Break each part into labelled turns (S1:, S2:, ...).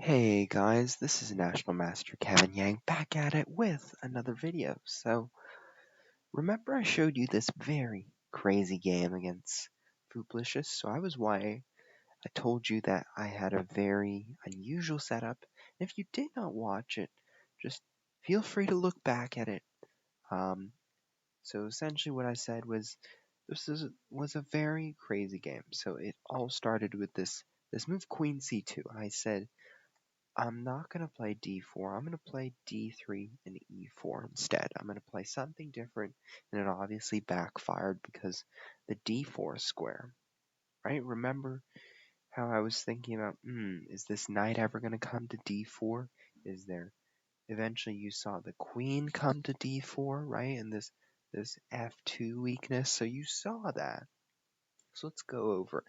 S1: Hey guys, this is National Master Kevin Yang back at it with another video. So, remember I showed you this very crazy game against Fupalicious? So I told you that I had a very unusual setup. If you did not watch it, just feel free to look back at it. So essentially what I said was was a very crazy game. So it all started with this move Queen C2. I said I'm not going to play d4. I'm going to play d3 and e4 instead. I'm going to play something different, and it obviously backfired because the d4 square, right? Remember how I was thinking about, is this knight ever going to come to d4? Is there... Eventually you saw the queen come to d4, right? And this f2 weakness, so you saw that. So let's go over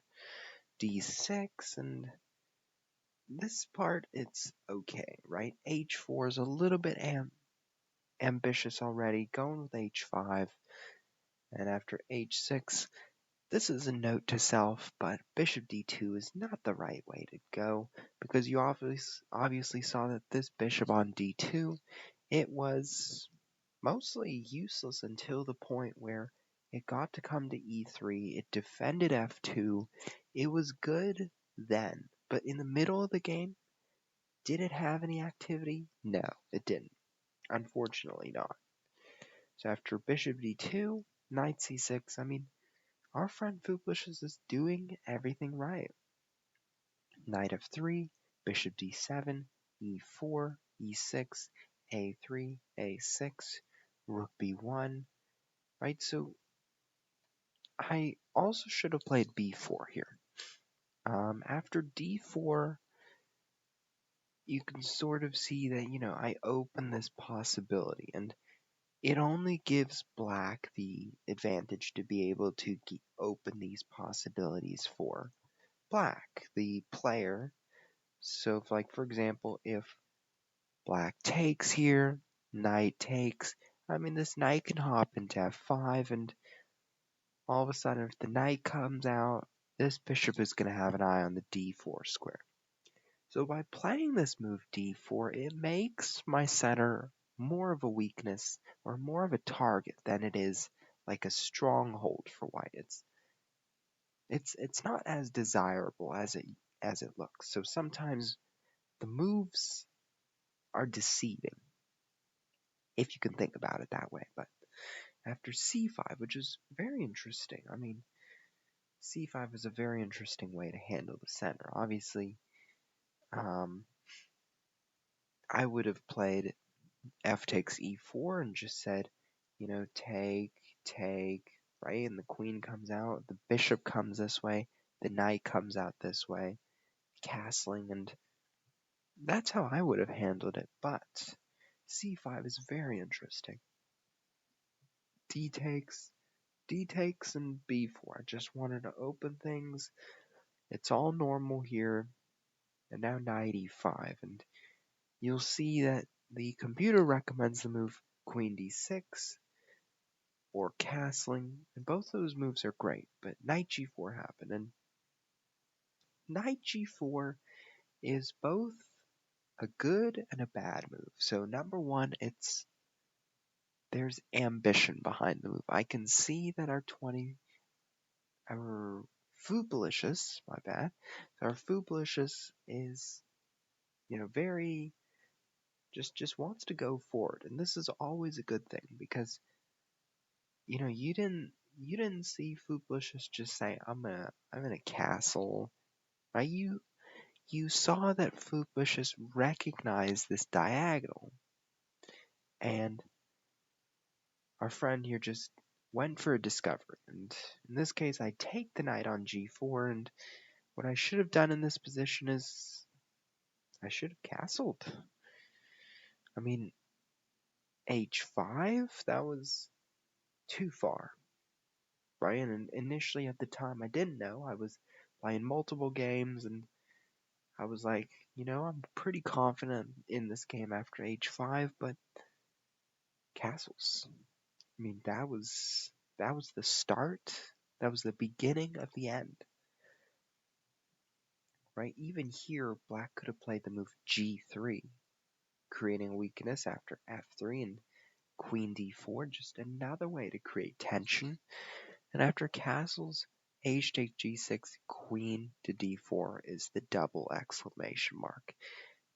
S1: d6, and this part, it's okay, right? h4 is a little bit ambitious already, going with h5, and after h6, this is a note to self, but bishop d2 is not the right way to go, because you obviously saw that this bishop on d2, it was mostly useless until the point where it got to come to e3, it defended f2, it was good then, but in the middle of the game, did it have any activity? No, it didn't. Unfortunately not. So after bishop d2, knight c6, I mean, our friend Fupalicious is doing everything right. Knight f3, bishop d7, e4, e6, a3, a6, rook b1, right? So I also should have played b4 here. After d4, you can sort of see that, I open this possibility, and it only gives black the advantage to be able to open these possibilities for black, the player. So, if, like, for example, if black takes here, knight takes, I mean, this knight can hop into f5, and all of a sudden, if the knight comes out, this bishop is going to have an eye on the d4 square. So by playing this move d4, it makes my center more of a weakness or more of a target than it is like a stronghold for white. It's not as desirable as it looks. So sometimes the moves are deceiving, if you can think about it that way. But after c5, which is very interesting, I mean, c5 is a very interesting way to handle the center. Obviously, I would have played f takes e4 and just said, take, right? And the queen comes out, the bishop comes this way, the knight comes out this way, castling, and that's how I would have handled it. But c5 is very interesting. D takes, and b4. I just wanted to open things. It's all normal here. And now knight e5, and you'll see that the computer recommends the move queen d6 or castling, and both those moves are great, but knight g4 happened, and knight g4 is both a good and a bad move. So number one, there's ambition behind the move. I can see that our Fupalicious, my bad, our Fupalicious is, very, just wants to go forward, and this is always a good thing, because you didn't see Fupalicious just say, I'm gonna castle, right? You saw that Fupalicious recognized this diagonal, and our friend here just went for a discovery, and in this case I take the knight on g4, and what I should have done in this position is I should have castled. I mean, h5, that was too far, right? And initially at the time I didn't know. I was playing multiple games, and I was like, I'm pretty confident in this game after h5, but castles. I mean, that was the start. That was the beginning of the end. right? Even here, black could have played the move g3, creating a weakness after f3 and queen d4, just another way to create tension. And after castles, h takes g6, queen to d4 is the double exclamation mark.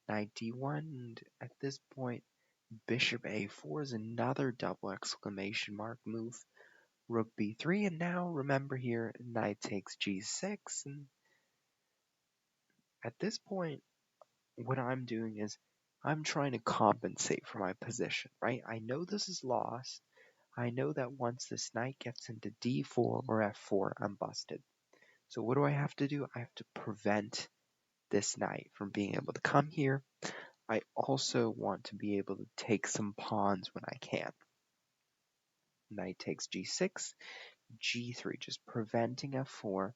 S1: Knight d1, and at this point, bishop a4 is another double exclamation mark move. Rook b3, and now remember here, knight takes g6, and at this point, what I'm doing is I'm trying to compensate for my position, right? I know this is lost. I know that once this knight gets into d4 or f4, I'm busted. So what do I have to do? I have to prevent this knight from being able to come here. I also want to be able to take some pawns when I can. Knight takes g6, g3, just preventing f4,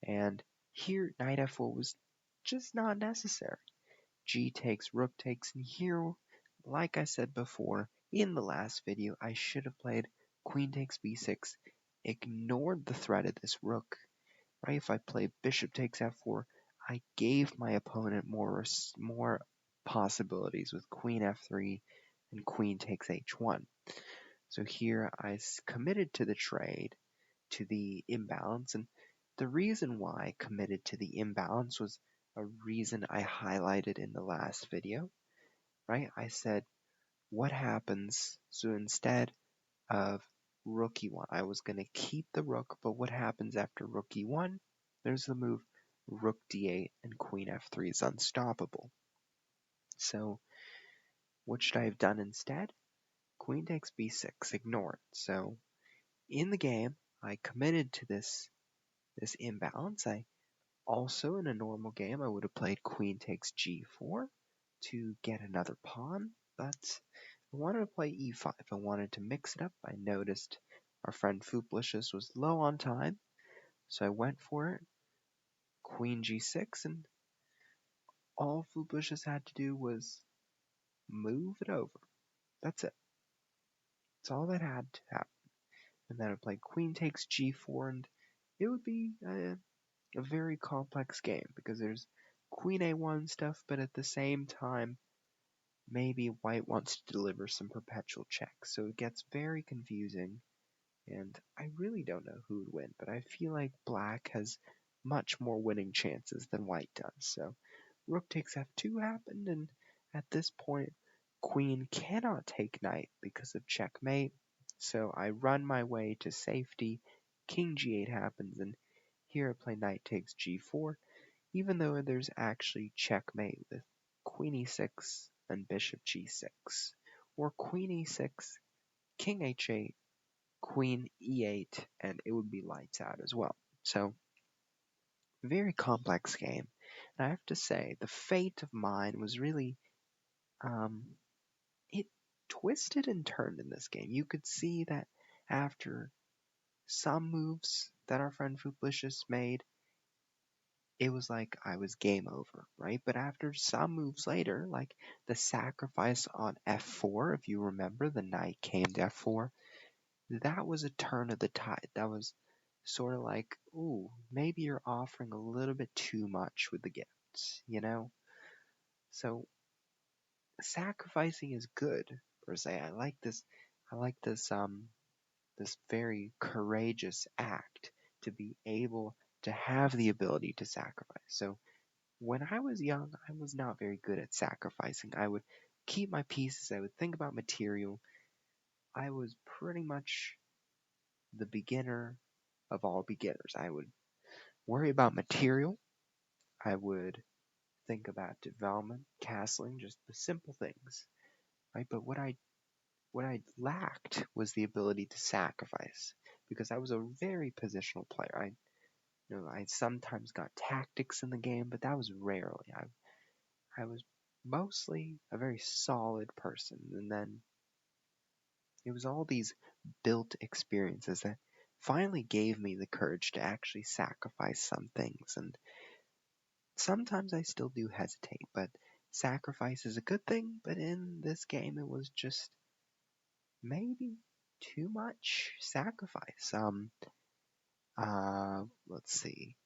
S1: and here knight f4 was just not necessary. G takes, rook takes, and here, like I said before, in the last video, I should have played queen takes b6, ignored the threat of this rook, right? If I played bishop takes f4, I gave my opponent more possibilities with queen f3 and queen takes h1. So here I committed to the trade, to the imbalance, and the reason why I committed to the imbalance was a reason I highlighted in the last video, right? I said, what happens? So instead of rook e1, I was going to keep the rook, but what happens after rook e1? There's the move rook d8 and queen f3 is unstoppable. So what should I have done instead? Queen takes b6, ignore it. So in the game, I committed to this imbalance. I also, in a normal game, I would have played queen takes g4 to get another pawn, but I wanted to play e5. I wanted to mix it up. I noticed our friend Fupalicious was low on time, so I went for it. Queen g6, and all Fupalicious had to do was move it over. That's it. That's all that had to happen. And then I played queen takes g4, and it would be a very complex game because there's queen a1 stuff, but at the same time, maybe white wants to deliver some perpetual checks. So it gets very confusing, and I really don't know who would win, but I feel like black has much more winning chances than white does. So rook takes f2 happened, and at this point, queen cannot take knight because of checkmate. So I run my way to safety. King g8 happens, and here I play knight takes g4, even though there's actually checkmate with queen e6 and bishop g6, or queen e6, king h8, queen e8, and it would be lights out as well. So, very complex game. And I have to say, the fate of mine was really, it twisted and turned in this game. You could see that after some moves that our friend Fupalicious made, it was like I was game over, right? But after some moves later, like the sacrifice on f4, if you remember, the knight came to f4, that was a turn of the tide. That was sort of like, ooh, maybe you're offering a little bit too much with the gifts, you know? So sacrificing is good per se. I like this very courageous act to be able to have the ability to sacrifice. So when I was young, I was not very good at sacrificing. I would keep my pieces, I would think about material. I was pretty much the beginner of all beginners. I would worry about material. I would think about development, castling, just the simple things, right? But what I lacked was the ability to sacrifice because I was a very positional player. I sometimes got tactics in the game, but that was rarely. I was mostly a very solid person, and then it was all these built experiences that finally gave me the courage to actually sacrifice some things. And sometimes I still do hesitate, but sacrifice is a good thing. But in this game, it was just maybe too much sacrifice. Let's see.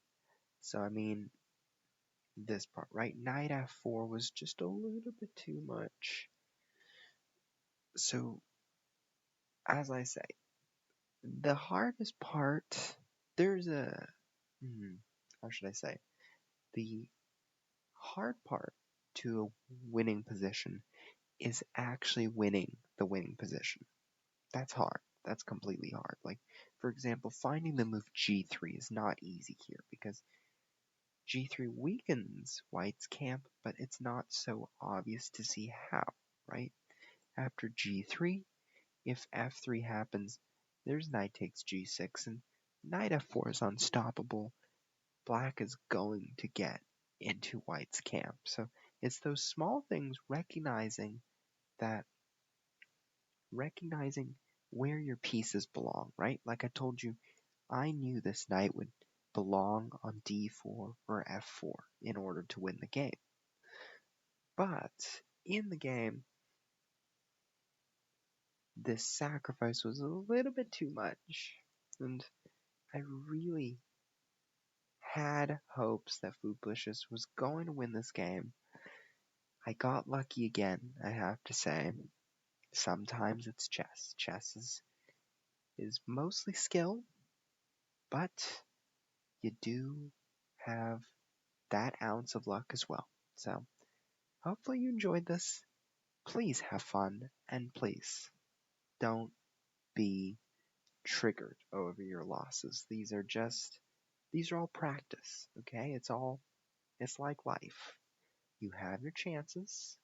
S1: So I mean, this part, right? Knight f4 was just a little bit too much. So, as I say, the hardest part, there's how should I say? The hard part to a winning position is actually winning the winning position. That's hard. That's completely hard. Like, for example, finding the move g3 is not easy here because g3 weakens white's camp, but it's not so obvious to see how, right? After g3, if f3 happens, there's knight takes g6, and knight f4 is unstoppable. Black is going to get into white's camp. So it's those small things that recognizing where your pieces belong, right? Like I told you, I knew this knight would belong on d4 or f4 in order to win the game. But in the game, this sacrifice was a little bit too much, and I really had hopes that Fupalicious was going to win this game. I got lucky again, I have to say. Sometimes it's chess. Chess is mostly skill, but you do have that ounce of luck as well. So, hopefully you enjoyed this. Please have fun, and please don't be triggered over your losses. These are all practice, okay? It's like life. You have your chances,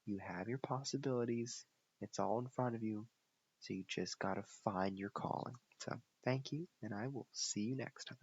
S1: you have your possibilities, it's all in front of you, so you just gotta find your calling. So, thank you, and I will see you next time.